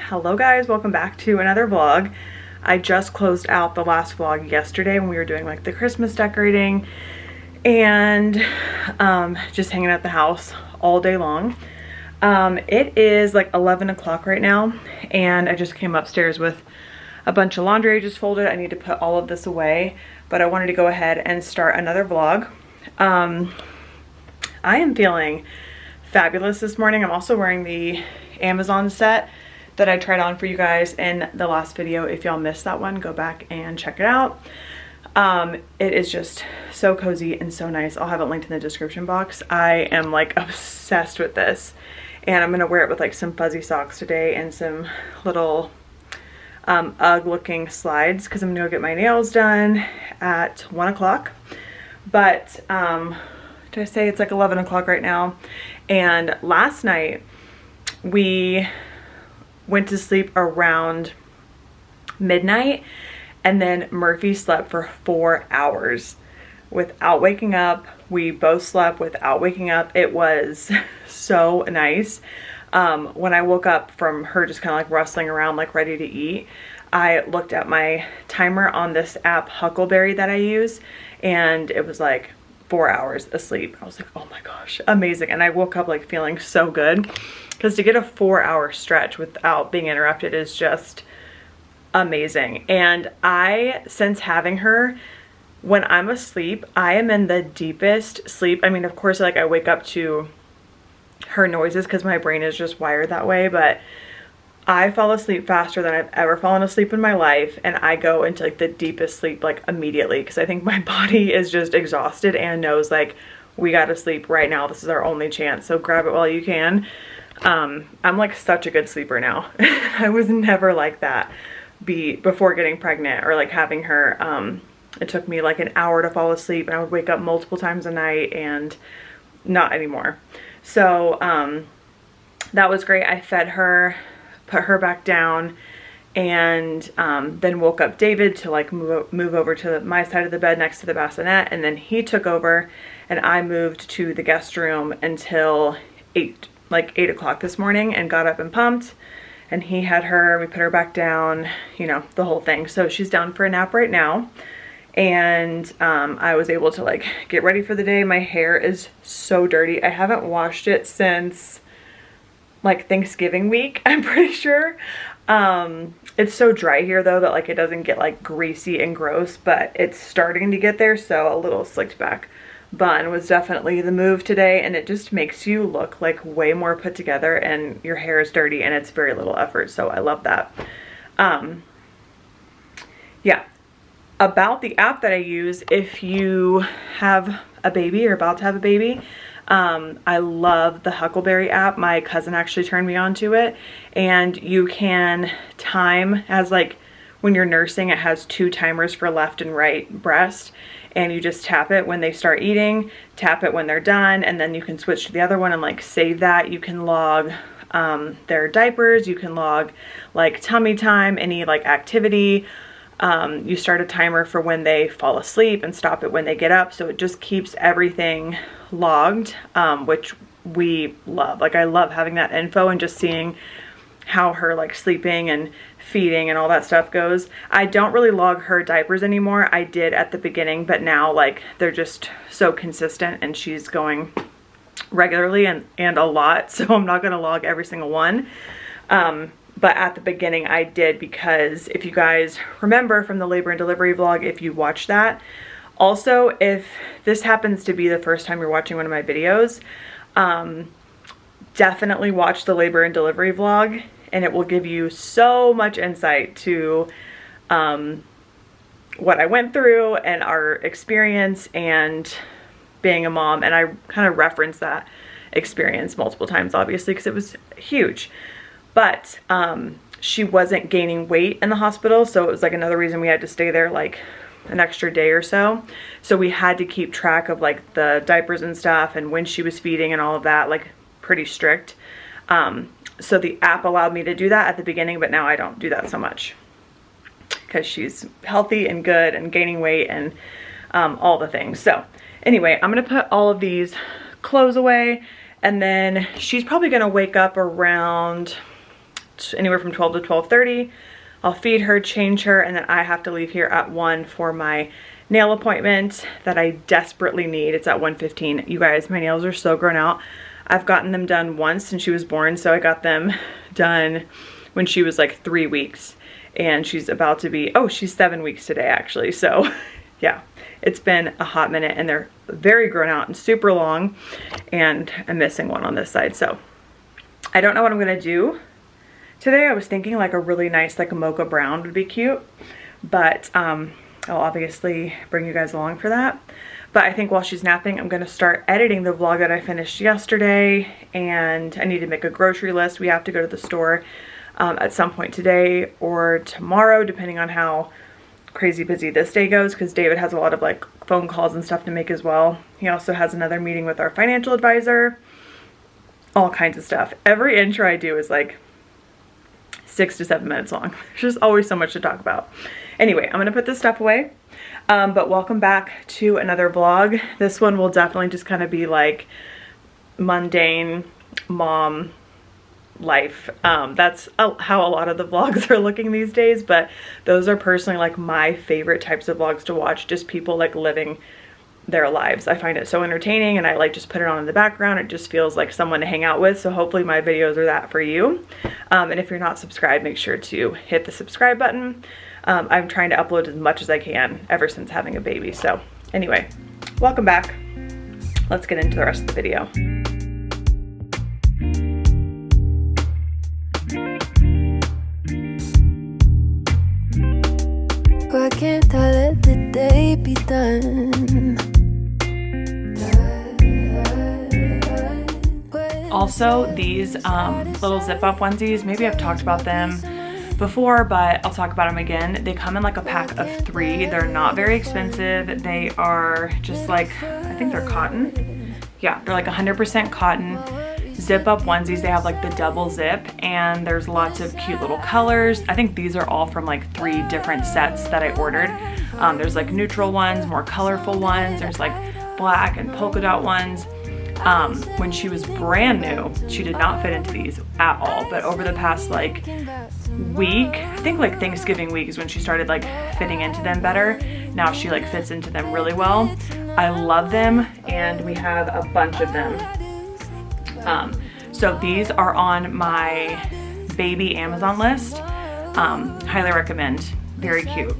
Hello guys, welcome back to another vlog. I just closed out the last vlog yesterday when we were doing like the Christmas decorating and just hanging at the house all day long. It is like 11 o'clock right now and I just came upstairs with a bunch of laundry I just folded. I need to put all of this away, but I wanted to go ahead and start another vlog. I am feeling fabulous this morning. I'm also wearing the Amazon set that I tried on for you guys in the last video. If y'all missed that one, go back and check it out. It is just so cozy and so nice. I'll have it linked in the description box. I am like obsessed with this and I'm gonna wear it with like some fuzzy socks today and some little UGG looking slides because I'm gonna go get my nails done at 1 o'clock. But did I say it's like 11 o'clock right now? And last night we went to sleep around midnight and then Murphy slept for 4 hours without waking up. We both slept without waking up. It was so nice. When I woke up from her just kind of like rustling around like ready to eat, I looked at my timer on this app Huckleberry that I use and it was like 4 hours asleep. I was like, oh my gosh, amazing. And I woke up like feeling so good because to get a 4-hour stretch without being interrupted is just amazing. And since having her, when I'm asleep, I am in the deepest sleep. I mean, of course, like I wake up to her noises because my brain is just wired that way, but I fall asleep faster than I've ever fallen asleep in my life, and I go into like the deepest sleep like immediately because I think my body is just exhausted and knows like we gotta sleep right now. This is our only chance, so grab it while you can. I'm like such a good sleeper now. I was never like that before getting pregnant or like having her. It took me like an hour to fall asleep and I would wake up multiple times a night, and not anymore. So that was great. I fed her, put her back down, and then woke up David to like move over to my side of the bed next to the bassinet, and then he took over and I moved to the guest room until 8 o'clock this morning and got up and pumped, and he had her, we put her back down, you know, the whole thing. So she's down for a nap right now, and I was able to like get ready for the day. My hair is so dirty. I haven't washed it since like Thanksgiving week, I'm pretty sure. It's so dry here though that like it doesn't get like greasy and gross, but it's starting to get there, so a little slicked back bun was definitely the move today, and it just makes you look like way more put together, and your hair is dirty and it's very little effort, so I love that. Yeah, about the app that I use, if you have a baby or about to have a baby, I love the Huckleberry app. My cousin actually turned me on to it, and you can time as like when you're nursing, it has 2 timers for left and right breast, and you just tap it when they start eating, tap it when they're done, and then you can switch to the other one and like save that. You can log their diapers, you can log like tummy time, any like activity. You start a timer for when they fall asleep and stop it when they get up, so it just keeps everything logged, which we love. Like I love having that info and just seeing how her like sleeping and feeding and all that stuff goes. I don't really log her diapers anymore. I did at the beginning, but now like they're just so consistent and she's going regularly and a lot, so I'm not gonna log every single one. But at the beginning I did, because if you guys remember from the labor and delivery vlog, if you watch that. Also, if this happens to be the first time you're watching one of my videos, definitely watch the labor and delivery vlog, and it will give you so much insight to what I went through and our experience and being a mom. And I kind of referenced that experience multiple times, obviously, because it was huge. But she wasn't gaining weight in the hospital, so it was like another reason we had to stay there like an extra day or so. So we had to keep track of like the diapers and stuff and when she was feeding and all of that, like pretty strict. So the app allowed me to do that at the beginning, but now I don't do that so much because she's healthy and good and gaining weight and all the things. So anyway, I'm gonna put all of these clothes away, and then she's probably gonna wake up around anywhere from 12 to 12:30. I'll feed her, change her, and then I have to leave here at 1 for my nail appointment that I desperately need. It's at 1:15. You guys, my nails are so grown out. I've gotten them done once since she was born, so I got them done when she was like 3 weeks, and she's about to be, oh, she's 7 weeks today actually. So yeah, it's been a hot minute, and they're very grown out and super long, and I'm missing one on this side. So I don't know what I'm gonna do today. I was thinking like a really nice, like a mocha brown would be cute, but I'll obviously bring you guys along for that. But I think while she's napping, I'm gonna start editing the vlog that I finished yesterday, and I need to make a grocery list. We have to go to the store at some point today or tomorrow, depending on how crazy busy this day goes, because David has a lot of like phone calls and stuff to make as well. He also has another meeting with our financial advisor, all kinds of stuff. Every intro I do is like 6 to 7 minutes long. There's just always so much to talk about. Anyway, I'm gonna put this stuff away. But welcome back to another vlog. This one will definitely just kind of be like mundane mom life. That's how a lot of the vlogs are looking these days, but those are personally like my favorite types of vlogs to watch, just people like living their lives. I find it so entertaining, and I like just put it on in the background. It just feels like someone to hang out with, so hopefully my videos are that for you. And if you're not subscribed, make sure to hit the subscribe button. I'm trying to upload as much as I can ever since having a baby. So anyway, welcome back. Let's get into the rest of the video. Why can't I let the day be done? Also, these little zip up onesies, maybe I've talked about them before, but I'll talk about them again. They come in like a pack of 3. They're not very expensive. They are just like, I think they're cotton. Yeah, they're like 100% cotton zip up onesies. They have like the double zip, and there's lots of cute little colors. I think these are all from like 3 different sets that I ordered. There's like neutral ones, more colorful ones. There's like black and polka dot ones. When she was brand new, she did not fit into these at all, but over the past like week, I think like Thanksgiving week is when she started like fitting into them better. Now she like fits into them really well. I love them, and we have a bunch of them. So these are on my baby Amazon list. Highly recommend. Very cute.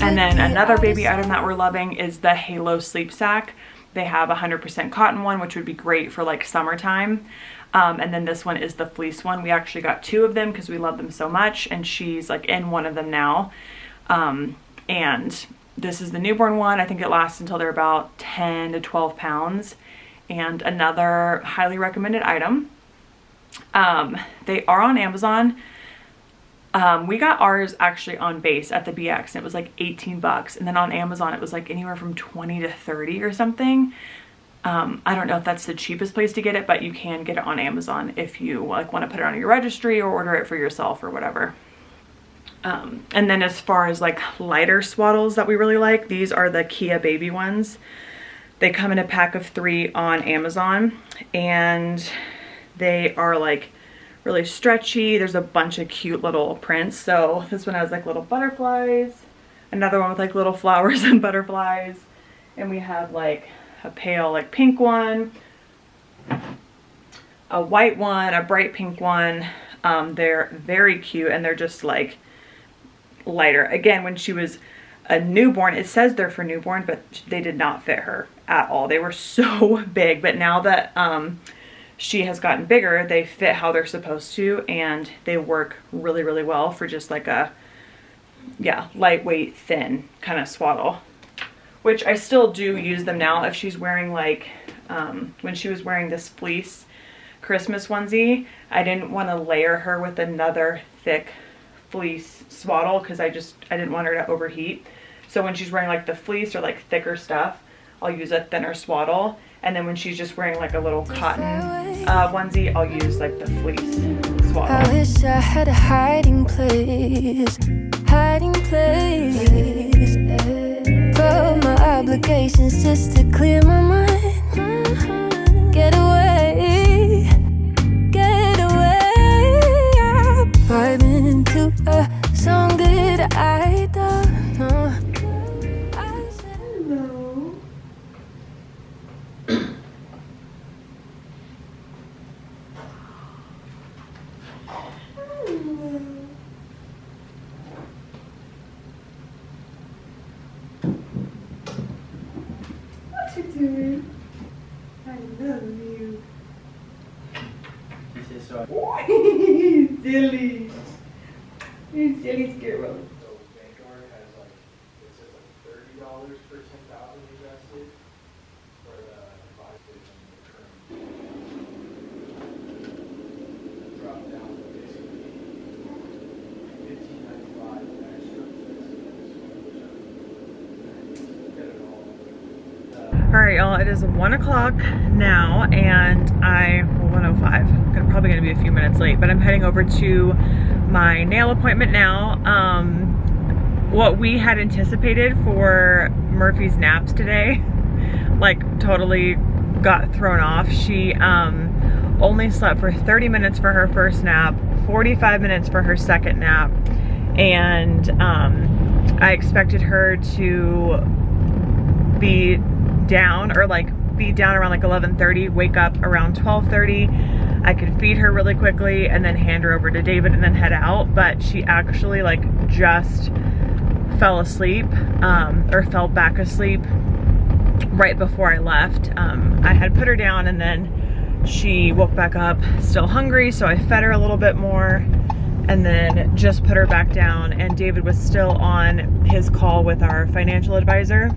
And then another baby item that we're loving is the Halo sleep sack. They have 100% cotton one, which would be great for like summertime. And then this one is the fleece one. We actually got 2 of them because we love them so much, and she's like in one of them now. And this is the newborn one. I think it lasts until they're about 10 to 12 pounds. And another highly recommended item. They are on Amazon. We got ours actually on base at the BX, and it was like 18 bucks. And then on Amazon, it was like anywhere from 20 to 30 or something. I don't know if that's the cheapest place to get it, but you can get it on Amazon if you like want to put it on your registry or order it for yourself or whatever. And then as far as like lighter swaddles that we really like, these are the Kia baby ones. They come in a pack of 3 on Amazon, and they are like really stretchy. There's a bunch of cute little prints. So this one has like little butterflies, another one with like little flowers and butterflies, and we have like a pale like pink one, a white one, a bright pink one. They're very cute, and they're just like lighter. Again, when she was a newborn, it says they're for newborn, but they did not fit her at all. They were so big, but now that she has gotten bigger, they fit how they're supposed to, and they work really, really well for just like a, yeah, lightweight, thin kind of swaddle, which I still do use them now. If she's wearing like, when she was wearing this fleece Christmas onesie, I didn't want to layer her with another thick fleece swaddle because I didn't want her to overheat. So when she's wearing like the fleece or like thicker stuff, I'll use a thinner swaddle. And then when she's just wearing like a little cotton onesie, I'll use like the fleece swaddle. I wish I had a hiding place from my obligations just to clear my mind. Get away, get away. I'm vibing to a song that I don't know. Hello. What you doing? I love you. Silly. You silly scarab. So Vanguard has like, it says like $30 for 10,000 invested for the advisors and the current. Drop down to basically $15.95 extra. Get it all. All right, y'all, it is 1 o'clock now, and well, 1:05. Probably gonna be a few minutes late, but I'm heading over to my nail appointment now. What we had anticipated for Murphy's naps today, like totally got thrown off. She only slept for 30 minutes for her first nap, 45 minutes for her second nap, and I expected her to be down, or like be down around like 11:30, wake up around 12:30. I could feed her really quickly and then hand her over to David and then head out, but she actually like just fell asleep, or fell back asleep right before I left. I had put her down and then she woke back up still hungry, so I fed her a little bit more and then just put her back down, and David was still on his call with our financial advisor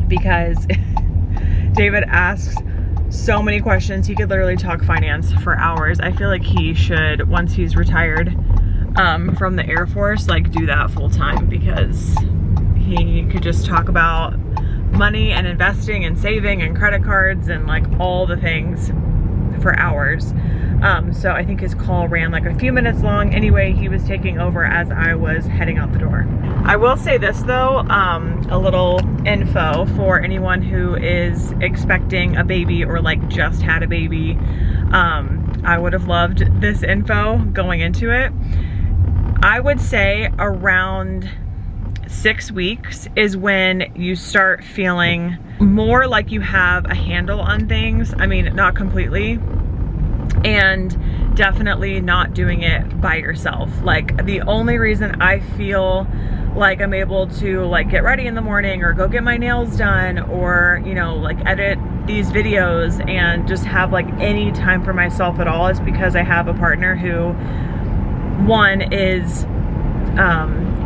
because David asks so many questions. He could literally talk finance for hours. I feel like he should, once he's retired from the Air Force, like do that full time, because he could just talk about money and investing and saving and credit cards and like all the things for hours. So I think his call ran like a few minutes long. Anyway, he was taking over as I was heading out the door. I will say this though, a little info for anyone who is expecting a baby or like just had a baby. I would have loved this info going into it. I would say around 6 weeks is when you start feeling more like you have a handle on things. I mean, not completely, and definitely not doing it by yourself. Like, the only reason I feel like I'm able to like get ready in the morning or go get my nails done or, you know, like edit these videos and just have like any time for myself at all is because I have a partner who, one, is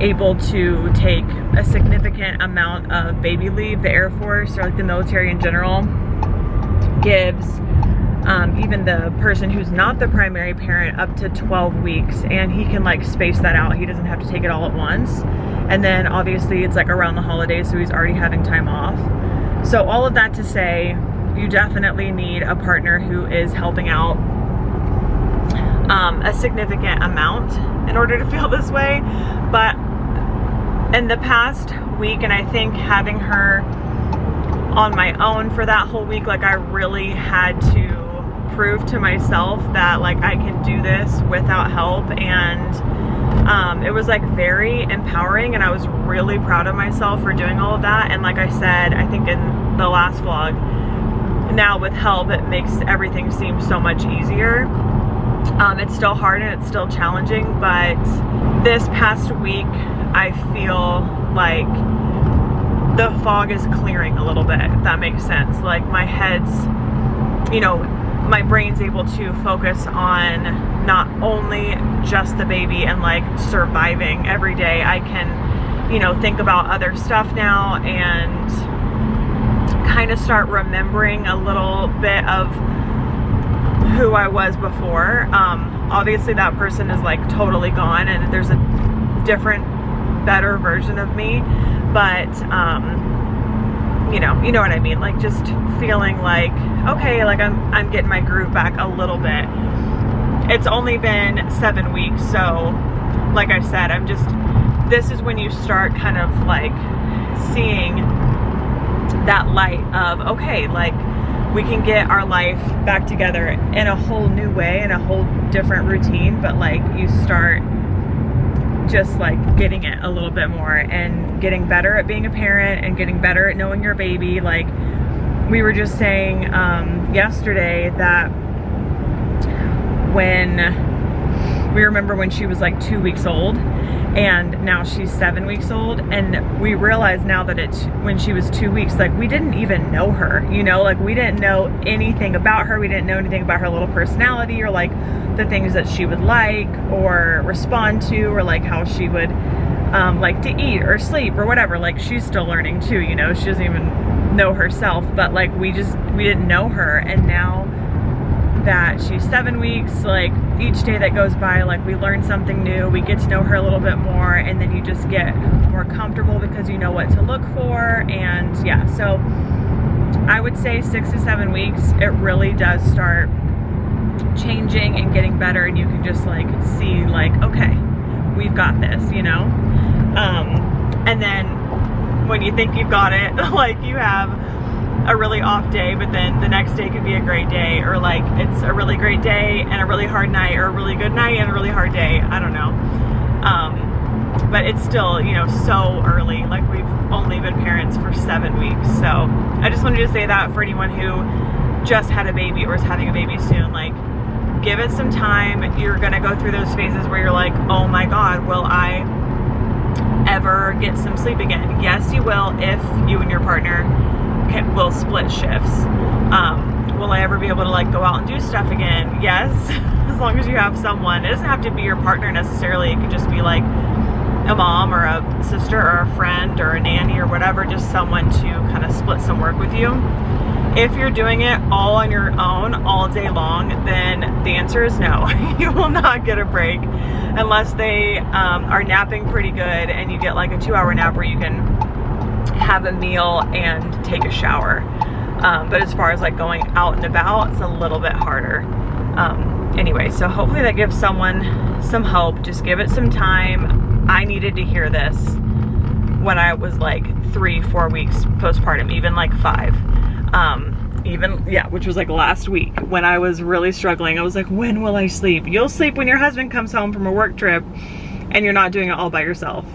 able to take a significant amount of baby leave. The Air Force, or like the military in general, gives even the person who's not the primary parent up to 12 weeks, and he can like space that out. He doesn't have to take it all at once. And then obviously it's like around the holidays, so he's already having time off. So all of that to say, you definitely need a partner who is helping out a significant amount in order to feel this way. But in the past week, and I think having her on my own for that whole week, like I really had to prove to myself that like I can do this without help, and it was like very empowering, and I was really proud of myself for doing all of that. And like I said, I think in the last vlog, now with help it makes everything seem so much easier. It's still hard and it's still challenging, but this past week I feel like the fog is clearing a little bit, if that makes sense. Like my head's, you know, my brain's able to focus on not only just the baby and like surviving every day. I can, you know, think about other stuff now and kind of start remembering a little bit of who I was before. Obviously that person is like totally gone and there's a different, better version of me, but you know what I mean, like just feeling like, okay, like I'm getting my groove back a little bit. It's only been 7 weeks, so like I said, this is when you start kind of like seeing that light of, okay, like we can get our life back together in a whole new way, in a whole different routine, but like you start just like getting it a little bit more and getting better at being a parent and getting better at knowing your baby. Like we were just saying yesterday that when we remember when she was like 2 weeks old and now she's 7 weeks old, and we realize now that when she was 2 weeks, like we didn't even know her, you know, like we didn't know anything about her. We didn't know anything about her little personality or like the things that she would like or respond to, or like how she would like to eat or sleep or whatever. Like she's still learning too, you know, she doesn't even know herself, but like we didn't know her. And now that she's 7 weeks, like each day that goes by, like we learn something new, we get to know her a little bit more, and then you just get more comfortable because you know what to look for. And yeah, so I would say 6 to 7 weeks, it really does start changing and getting better, and you can just like see like, okay, we've got this, you know. And then when you think you've got it, like you have a really off day, but then the next day could be a great day, or like it's a really great day and a really hard night, or a really good night and a really hard day. I don't know. But it's still, you know, so early. Like we've only been parents for 7 weeks. So I just wanted to say that for anyone who just had a baby or is having a baby soon, like give it some time. You're gonna go through those phases where you're like, oh my God, will I ever get some sleep again? Yes, you will, if you and your partner will split shifts. Will I ever be able to like go out and do stuff again? Yes, as long as you have someone. It doesn't have to be your partner necessarily. It could just be like a mom or a sister or a friend or a nanny or whatever, just someone to kind of split some work with you. If you're doing it all on your own all day long, then the answer is no. You will not get a break unless they are napping pretty good and you get like a 2-hour nap where you can have a meal and take a shower. But as far as like going out and about, it's a little bit harder. Anyway, so hopefully that gives someone some hope. Just give it some time. I needed to hear this when I was like 3-4 weeks postpartum, even like 5. Which was like last week when I was really struggling. I was like, when will I sleep? You'll sleep when your husband comes home from a work trip and you're not doing it all by yourself.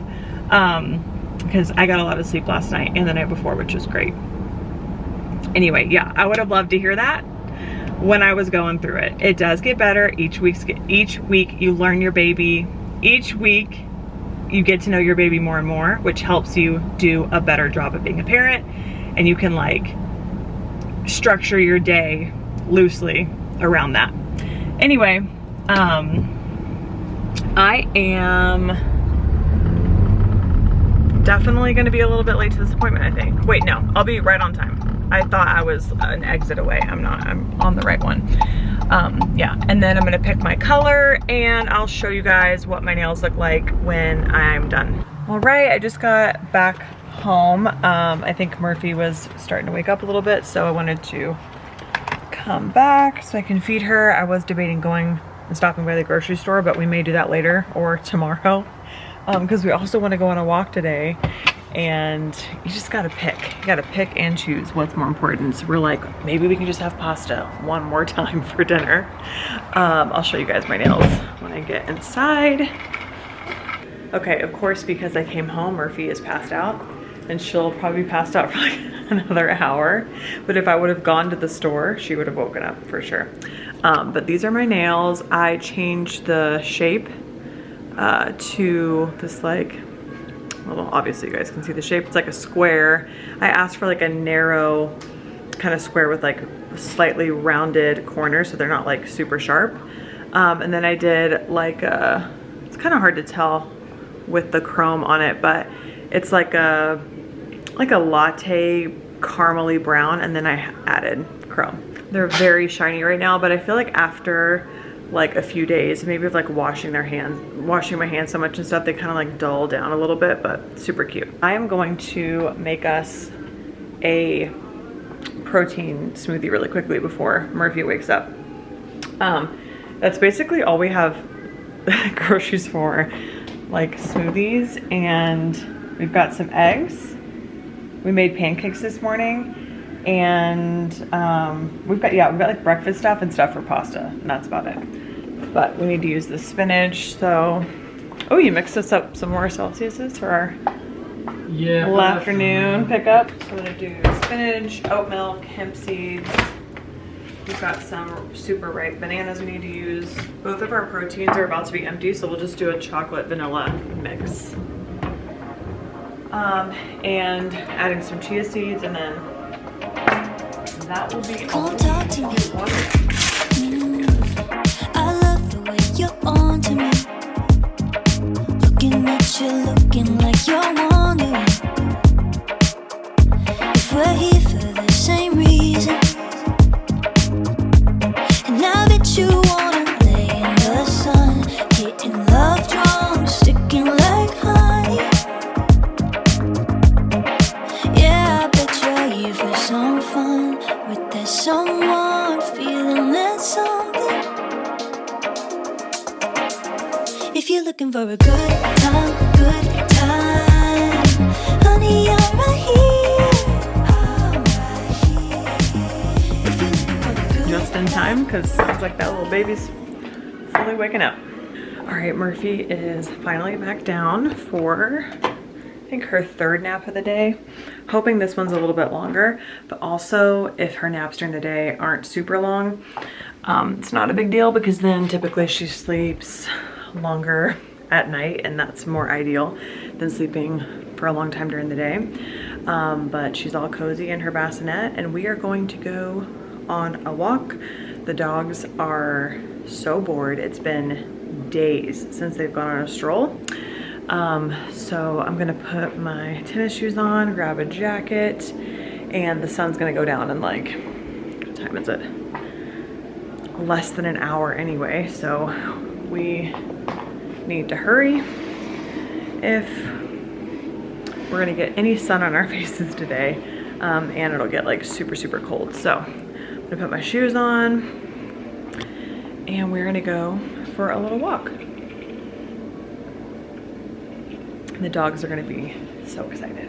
Because I got a lot of sleep last night and the night before, which was great. Anyway, yeah, I would have loved to hear that when I was going through it. It does get better. Each week you learn your baby. Each week you get to know your baby more and more, which helps you do a better job of being a parent. And you can like structure your day loosely around that. Anyway, I am definitely going to be a little bit late to this appointment, I think. Wait, no, I'll be right on time. I thought I was an exit away. I'm not. I'm on the right one. Yeah, and then I'm going to pick my color and I'll show you guys what my nails look like when I'm done. All right, I just got back home. I think Murphy was starting to wake up a little bit, so I wanted to come back so I can feed her. I was debating going and stopping by the grocery store, but we may do that later or tomorrow. Because we also want to go on a walk today, and you just gotta pick. You gotta pick and choose what's more important. So we're like, maybe we can just have pasta one more time for dinner. I'll show you guys my nails when I get inside. Okay, of course, because I came home, Murphy is passed out, and she'll probably be passed out for like another hour. But if I would have gone to the store, she would have woken up for sure. But these are my nails. I changed the shape to this like, well, obviously you guys can see the shape. It's like a square. I asked for like a narrow kind of square with like slightly rounded corners so they're not like super sharp. And then I did like a, it's kind of hard to tell with the chrome on it, but it's like a latte caramely brown, and then I added chrome. They're very shiny right now, but I feel like after like a few days, maybe of like washing my hands so much and stuff, they kind of like dull down a little bit, but super cute. I am going to make us a protein smoothie really quickly before Murphy wakes up. That's basically all we have groceries for, like smoothies, and we've got some eggs We made pancakes this morning, and we've got like breakfast stuff and stuff for pasta, and that's about it. But we need to use the spinach, so oh, you mixed us up some more Celsiuses for our afternoon pickup. So we're gonna do spinach, oat milk, hemp seeds. We've got some super ripe bananas we need to use. Both of our proteins are about to be empty, so we'll just do a chocolate vanilla mix. And adding some chia seeds, and then that will be all. Come talk to me. I love the way you're on to me. Looking at you, looking like you're wondering if we're here for the same reason. And I bet you wanna lay in the sun, getting love drunk, sticking like honey. Yeah, I bet you're here for some fun with that someone, feeling that something. If you're looking for a good time, honey, I'm right here. If you're looking for a good Just in time, because it's like that little baby's fully waking up. All right, Murphy is finally back down for, I think, her third nap of the day. Hoping this one's a little bit longer, but also if her naps during the day aren't super long, it's not a big deal, because then typically she sleeps longer at night, and that's more ideal than sleeping for a long time during the day. But she's all cozy in her bassinet, and we are going to go on a walk. The dogs are so bored. It's been days since they've gone on a stroll. So I'm gonna put my tennis shoes on, grab a jacket, and the sun's gonna go down in like, what time is it? Less than an hour anyway, so we need to hurry if we're gonna get any sun on our faces today, and it'll get like super cold. So I'm gonna put my shoes on, and we're gonna go for a little walk. The dogs are gonna be so excited.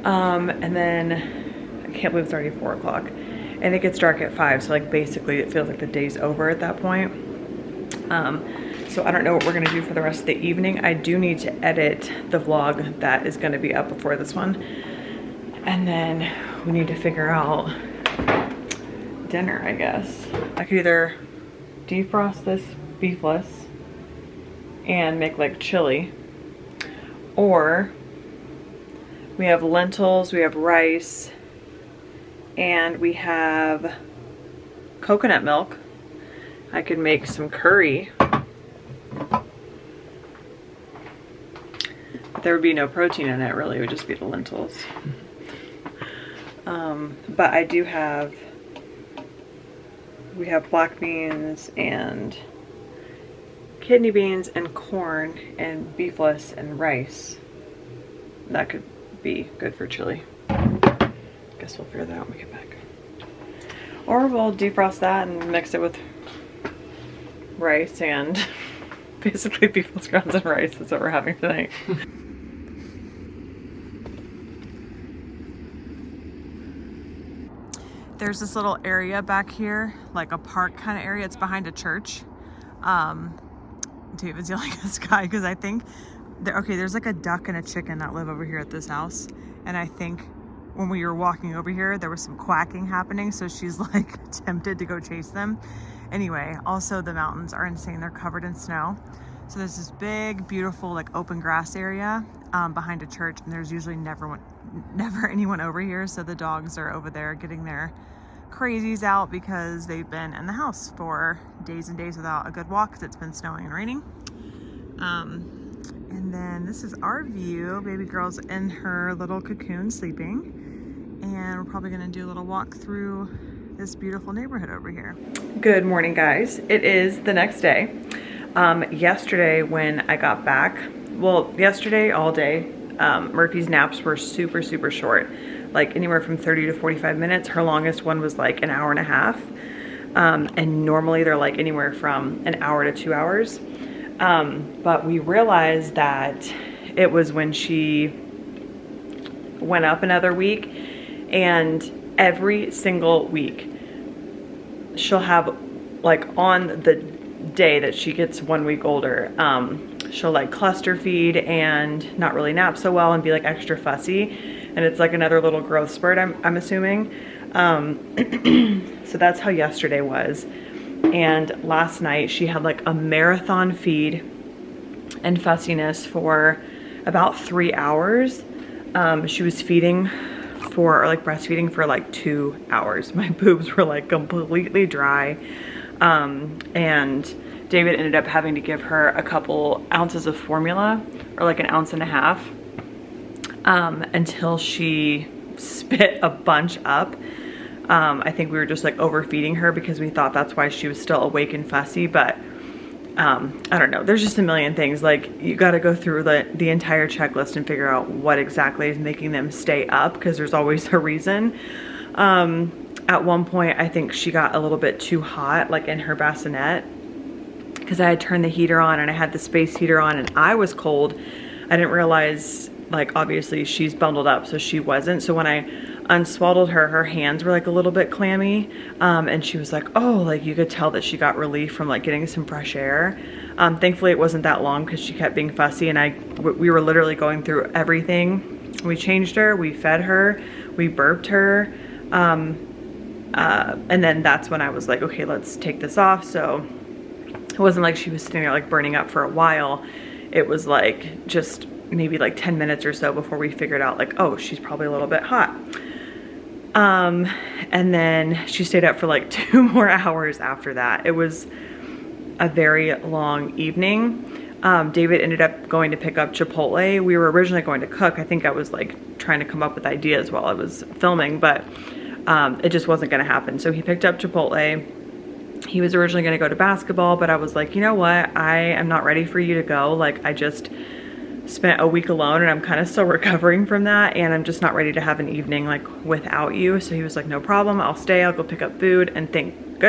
And then I can't believe it's already 4 o'clock, and it gets dark at 5, so like basically it feels like the day's over at that point. So I don't know what we're gonna do for the rest of the evening. I do need to edit the vlog that is gonna be up before this one, and then we need to figure out dinner, I guess. I could either defrost this beefless and make like chili, or we have lentils, we have rice, and we have coconut milk. I could make some curry, but there would be no protein in it really, it would just be the lentils. But I do have, we have black beans and kidney beans and corn and beefless and rice. That could be good for chili. Guess we'll figure that out when we get back. Or we'll defrost that and mix it with rice and basically beefless grounds and rice. That's what we're having tonight. There's this little area back here, like a park kind of area. It's behind a church. David's yelling at this guy because I think, there's like a duck and a chicken that live over here at this house. And I think when we were walking over here, there was some quacking happening. So she's like tempted to go chase them. Anyway, also the mountains are insane. They're covered in snow. So there's this big, beautiful, like open grass area behind a church. And there's usually never anyone over here. So the dogs are over there getting their crazies out because they've been in the house for days and days without a good walk because it's been snowing and raining. And then this is our view. Baby girl's in her little cocoon sleeping, and we're probably gonna do a little walk through this beautiful neighborhood over here. Good morning, guys. It is the next day. Yesterday when I got back, well, yesterday all day, Murphy's naps were super short, like anywhere from 30 to 45 minutes. Her longest one was like an hour and a half. And normally they're like anywhere from an hour to 2 hours. But we realized that it was when she went up another week, and every single week she'll have, like, on the day that she gets 1 week older, she'll like cluster feed and not really nap so well and be like extra fussy, and it's like another little growth spurt, I'm assuming. So that's how yesterday was. And last night she had like a marathon feed and fussiness for about 3 hours. She was feeding for, or like breastfeeding for like 2 hours. My boobs were like completely dry. And David ended up having to give her a couple ounces of formula, or like an ounce and a half, until she spit a bunch up. I think we were just like overfeeding her because we thought that's why she was still awake and fussy, but I don't know. There's just a million things. Like, you got to go through the entire checklist and figure out what exactly is making them stay up, because there's always a reason. At one point, I think she got a little bit too hot, like in her bassinet, because I had turned the heater on and I had the space heater on and I was cold. I didn't realize, like, obviously she's bundled up, so she wasn't. So when I unswaddled her, her hands were like a little bit clammy, and she was like, oh, like you could tell that she got relief from like getting some fresh air. Thankfully it wasn't that long because she kept being fussy, and we were literally going through everything. We changed her, we fed her, we burped her, and then that's when I was like, okay, let's take this off. So it wasn't like she was sitting there like burning up for a while. It was like just maybe like 10 minutes or so before we figured out like, oh, she's probably a little bit hot. And then she stayed up for like 2 more hours after that. It was a very long evening. David ended up going to pick up Chipotle. We were originally going to cook. I think I was like trying to come up with ideas while I was filming, but it just wasn't going to happen. So he picked up Chipotle. He was originally going to go to basketball, but I was like, you know what? I am not ready for you to go. Like, I just spent a week alone and I'm kind of still recovering from that, and I'm just not ready to have an evening like without you. So he was like, no problem, I'll stay, I'll go pick up food. And thank